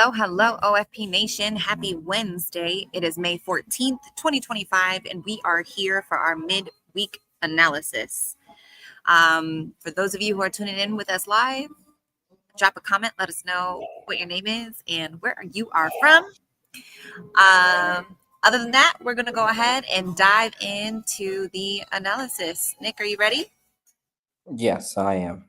Hello, OFP Nation. Happy Wednesday. It is May 14th, 2025, and we are here for our midweek analysis. For those of you who are tuning in with us live, drop a comment. Let us know what your name is and where you are from. Other than that, we're going to go ahead and dive into the analysis. Nick, are you ready? Yes, I am.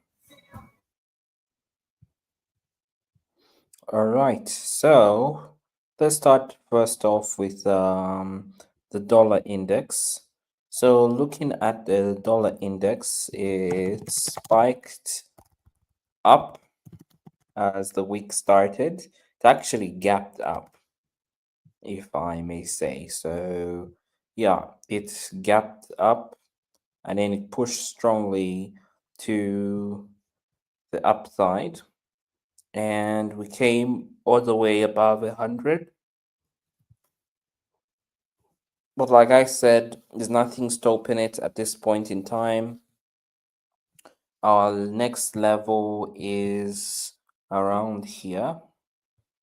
All right, so let's start first off with the dollar index. So looking at the dollar index, it spiked up as the week started. It actually gapped up, if I may say. So yeah, it gapped up and then it pushed strongly to the upside. And we came all the way above 100. But like I said, there's nothing stopping it at this point in time. Our next level is around here.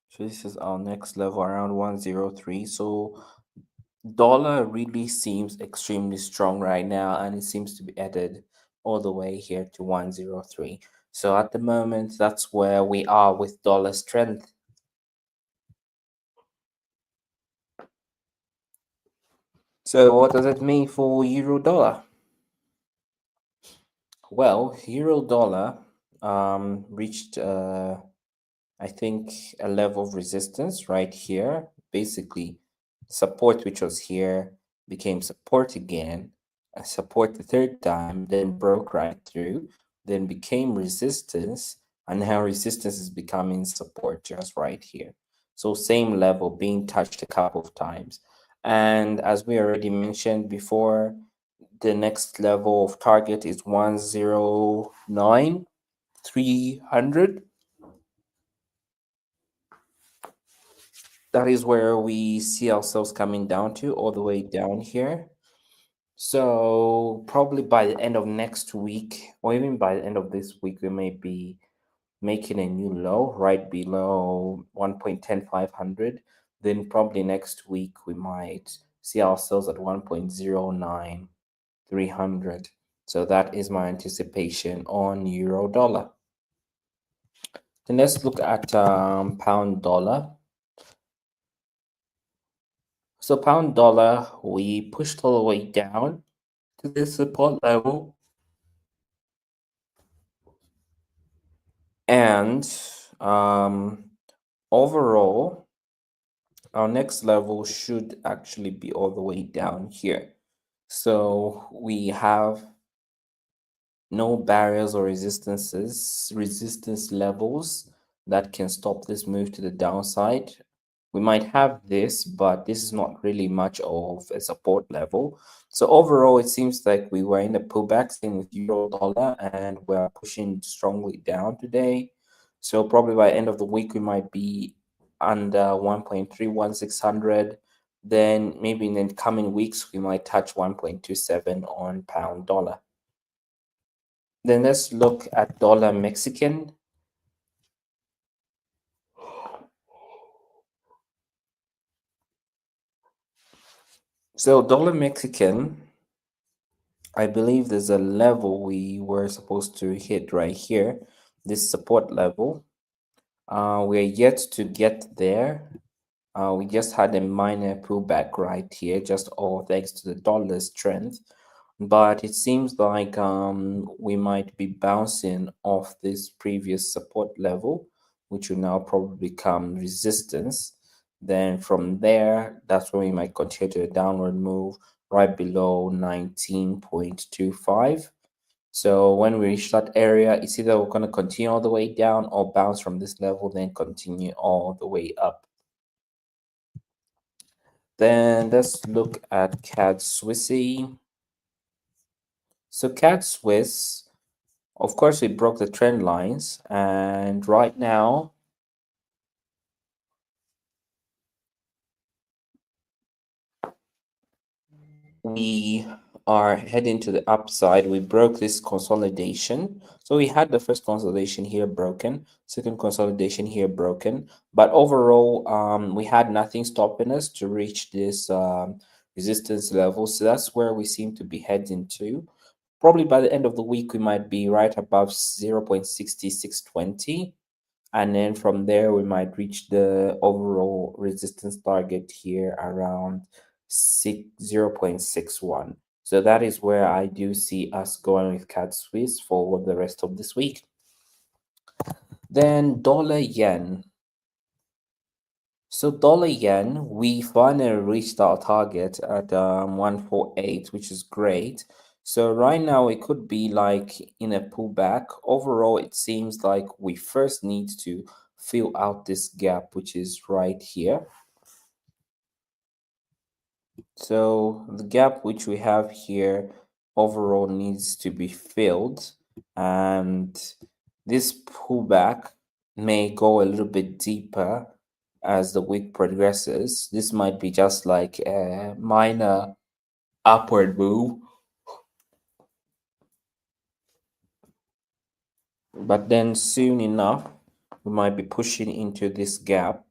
So this is our next level around 103. So dollar really seems extremely strong right now, and it seems to be headed all the way here to 103. So at the moment, that's where we are with dollar strength. So what does it mean for euro dollar? Well, euro dollar reached I think a level of resistance right here. Basically, support which was here became support again, support the third time, then broke right through, then became resistance, and now resistance is becoming support just right here. So same level being touched a couple of times. And as we already mentioned before, the next level of target is 109,300. That is where we see ourselves coming down to, all the way down here. So probably by the end of next week, or even by the end of this week, we may be making a new low right below 1.10500. Then probably next week we might see ourselves at 1.09300. So that is my anticipation on euro dollar. Then let's look at pound dollar. So pound dollar, we pushed all the way down to this support level. And overall, our next level should actually be all the way down here. So we have no barriers or resistance levels that can stop this move to the downside. We might have this, but this is not really much of a support level. So overall, it seems like we were in a pullback, same with euro dollar, and we're pushing strongly down today. So probably by end of the week, we might be under 1.31600. Then maybe in the coming weeks, we might touch 1.27 on pound dollar. Then let's look at dollar Mexican. So dollar Mexican, I believe there's a level we were supposed to hit right here, this support level. We're yet to get there. We just had a minor pullback right here, just all thanks to the dollar strength. But it seems like we might be bouncing off this previous support level, which will now probably become resistance. Then from there, that's when we might continue to a downward move right below 19.25. So when we reach that area, it's either we're going to continue all the way down or bounce from this level, then continue all the way up. Then let's look at CAD Swissy. So CAD Swiss, of course, we broke the trend lines, and right now we are heading to the upside. We broke this consolidation. So we had the first consolidation here broken, second consolidation here broken. But overall, we had nothing stopping us to reach this resistance level. So that's where we seem to be heading to. Probably by the end of the week, we might be right above 0.6620. And then from there, we might reach the overall resistance target here around 0.61. So that is where I do see us going with CAD Swiss for the rest of this week. Then dollar yen. So dollar yen, we finally reached our target at 148, which is great. So right now it could be like in a pullback. Overall, it seems like we first need to fill out this gap, which is right here. So the gap which we have here overall needs to be filled, and this pullback may go a little bit deeper as the week progresses. This might be just like a minor upward move, but then soon enough we might be pushing into this gap,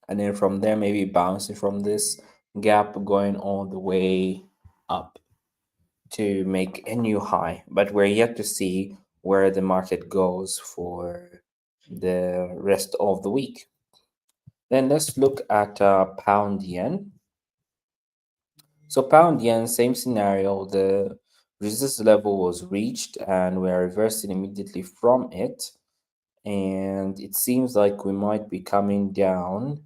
and then from there maybe bouncing from this gap going all the way up to make a new high, but we're yet to see where the market goes for the rest of the week. Then let's look at pound yen. So pound yen, same scenario. The resistance level was reached and we're reversing immediately from it. And it seems like we might be coming down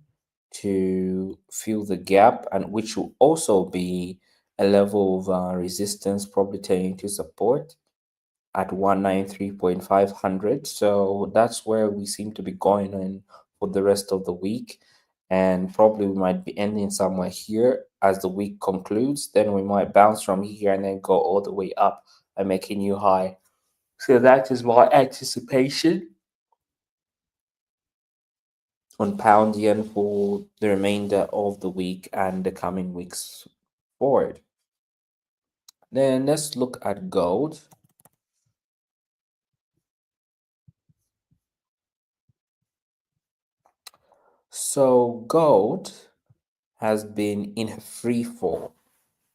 to fill the gap, and which will also be a level of resistance, probably turning to support at 193.500. So that's where we seem to be going in for the rest of the week. And probably we might be ending somewhere here as the week concludes. Then we might bounce from here and then go all the way up and make a new high. So that is my anticipation on pound yen for the remainder of the week and the coming weeks forward. Then let's look at gold. So gold has been in a free fall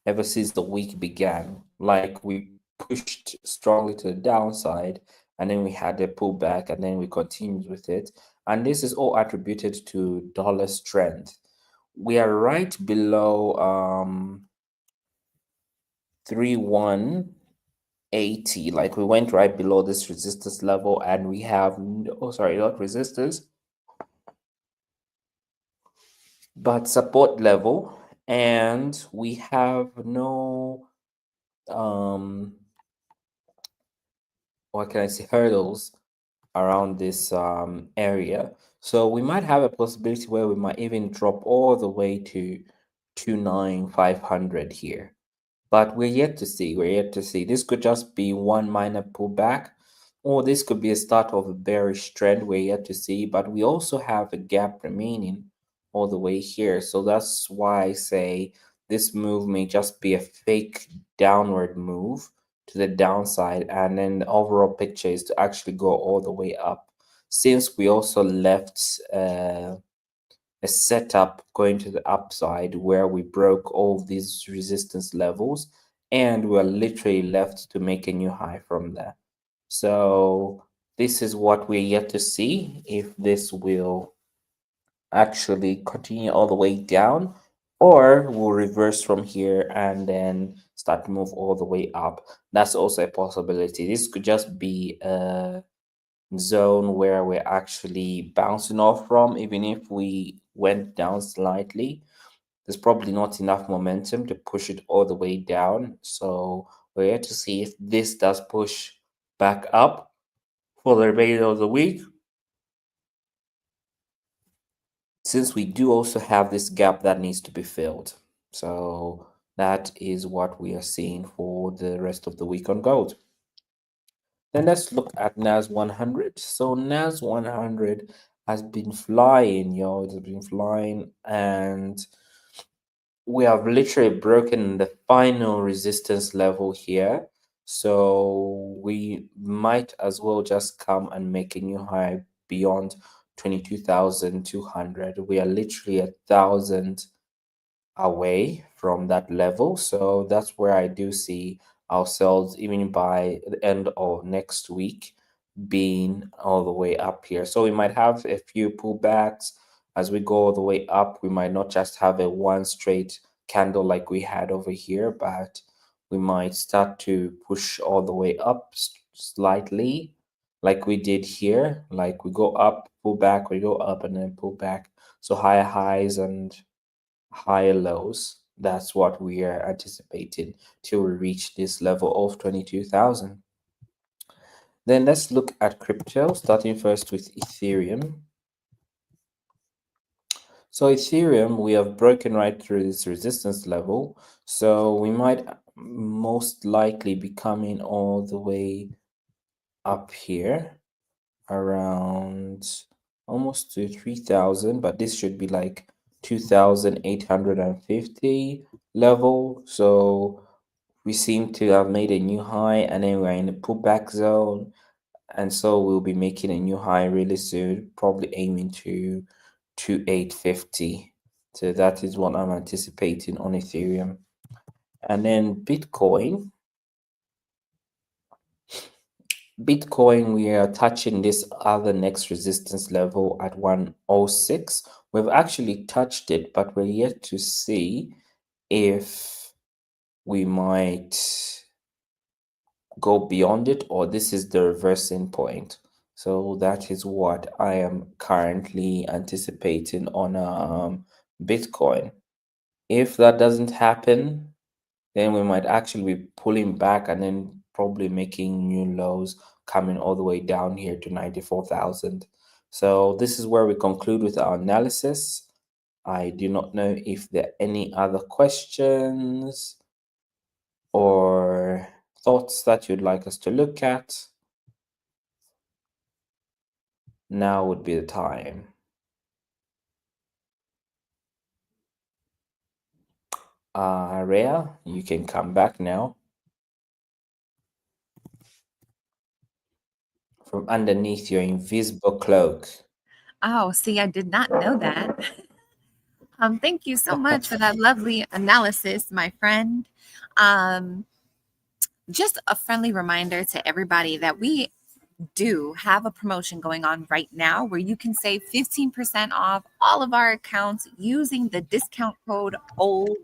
ever since the week began. Like we pushed strongly to the downside, and then we had a pullback, and then we continued with it. And this is all attributed to dollar strength. We are right below 3180. Like we went right below this resistance level, and we have not resistance, but support level, and we have no what can I say, hurdles around this area. So we might have a possibility where we might even drop all the way to 29500 here. But we're yet to see. We're yet to see. This could just be one minor pullback, or this could be a start of a bearish trend. We're yet to see. But we also have a gap remaining all the way here. So that's why I say this move may just be a fake downward move to the downside, and then the overall picture is to actually go all the way up. Since we also left a setup going to the upside where we broke all of these resistance levels, and we're literally left to make a new high from there. So this is what we're yet to see, if this will actually continue all the way down, or will reverse from here and then start to move all the way up. That's also a possibility. This could just be a zone where we're actually bouncing off from. Even if we went down slightly, there's probably not enough momentum to push it all the way down. So we're here to see if this does push back up for the remainder of the week, since we do also have this gap that needs to be filled. So that is what we are seeing for the rest of the week on gold. Then let's look at NAS 100. So NAS 100 has been flying, yo. It has been flying, and we have literally broken the final resistance level here. So we might as well just come and make a new high beyond 22,200. We are literally 1,000 away from that level. So that's where I do see ourselves, even by the end of next week, being all the way up here. So we might have a few pullbacks as we go all the way up. We might not just have a one straight candle like we had over here, but we might start to push all the way up slightly like we did here. Like we go up, pull back, we go up and then pull back. So higher highs and higher lows. That's what we are anticipating till we reach this level of 22,000. Then let's look at crypto, starting first with Ethereum. So Ethereum, we have broken right through this resistance level. So we might most likely be coming all the way up here around almost to 3,000, but this should be like 2,850 level. So we seem to have made a new high and then we're in a pullback zone. And so we'll be making a new high really soon, probably aiming to 2,850. So that is what I'm anticipating on Ethereum. And then Bitcoin, we are touching this other next resistance level at 106. We've actually touched it, but we're yet to see if we might go beyond it or this is the reversing point. So that is what I am currently anticipating on Bitcoin. If that doesn't happen, then we might actually be pulling back and then probably making new lows coming all the way down here to 94,000. So this is where we conclude with our analysis. I do not know if there are any other questions or thoughts that you'd like us to look at. Now would be the time. Rhea, you can come back now. From underneath your invisible cloak. Oh, see, I did not know that. Thank you so much for that lovely analysis, my friend. Um, just a friendly reminder to everybody that we do have a promotion going on right now where you can save 15% off all of our accounts using the discount code OLD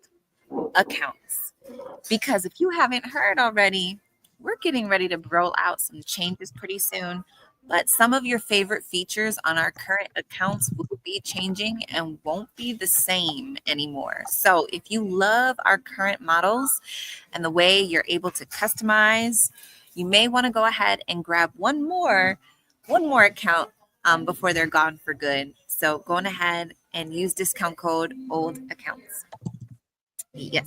accounts. Because if you haven't heard already, we're getting ready to roll out some changes pretty soon. But some of your favorite features on our current accounts will be changing and won't be the same anymore. So if you love our current models and the way you're able to customize, you may want to go ahead and grab one more account before they're gone for good. So going ahead and use discount code OLD accounts. Yes.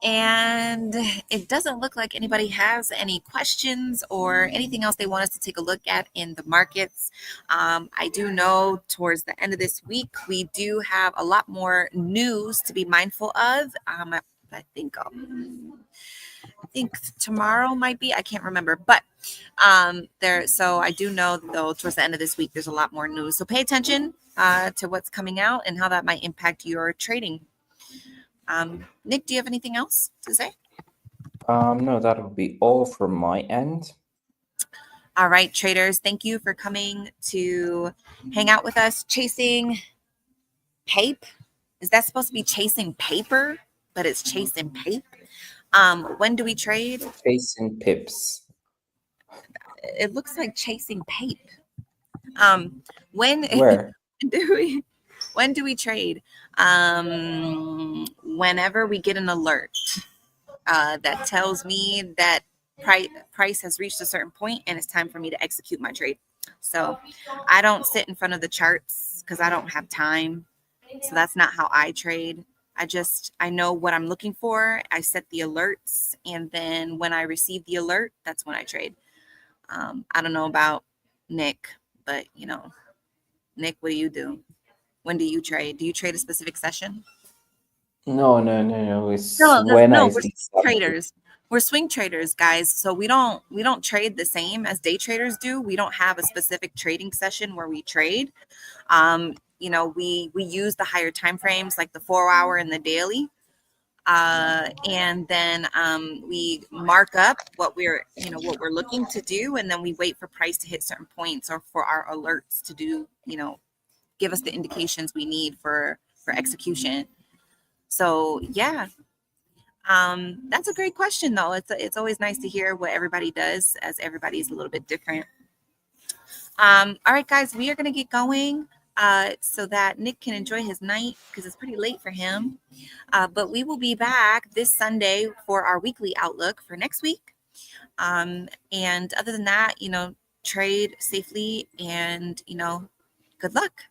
And it doesn't look like anybody has any questions or anything else they want us to take a look at in the markets. I do know towards the end of this week, we do have a lot more news to be mindful of. I think tomorrow might be, I can't remember, but so I do know though towards the end of this week there's a lot more news, so pay attention to what's coming out and how that might impact your trading. Nick, do you have anything else to say? No, that would be all from my end. All right, traders, thank you for coming to hang out with us. Chasing pape, is that supposed to be chasing paper, but it's chasing pape? When do we trade? Chasing pips. It looks like chasing pape. When Where? when do we trade? Whenever we get an alert that tells me that price has reached a certain point and it's time for me to execute my trade. So I don't sit in front of the charts because I don't have time. So that's not how I trade. I know what I'm looking for. I set the alerts, and then when I receive the alert, that's when I trade. I don't know about Nick, but Nick, what do you do? When do you trade? Do you trade a specific session? No. It's No, when I no, we're see something. traders. We're swing traders, guys. So we don't trade the same as day traders do. We don't have a specific trading session where we trade. We use the higher time frames like the 4 hour and the daily. And then we mark up what we're looking to do, and then we wait for price to hit certain points or for our alerts to do, give us the indications we need for execution. So yeah, that's a great question, though. It's always nice to hear what everybody does, as everybody's a little bit different. All right, guys, we are going to get going so that Nick can enjoy his night because it's pretty late for him. But we will be back this Sunday for our weekly outlook for next week. And other than that, trade safely and, good luck.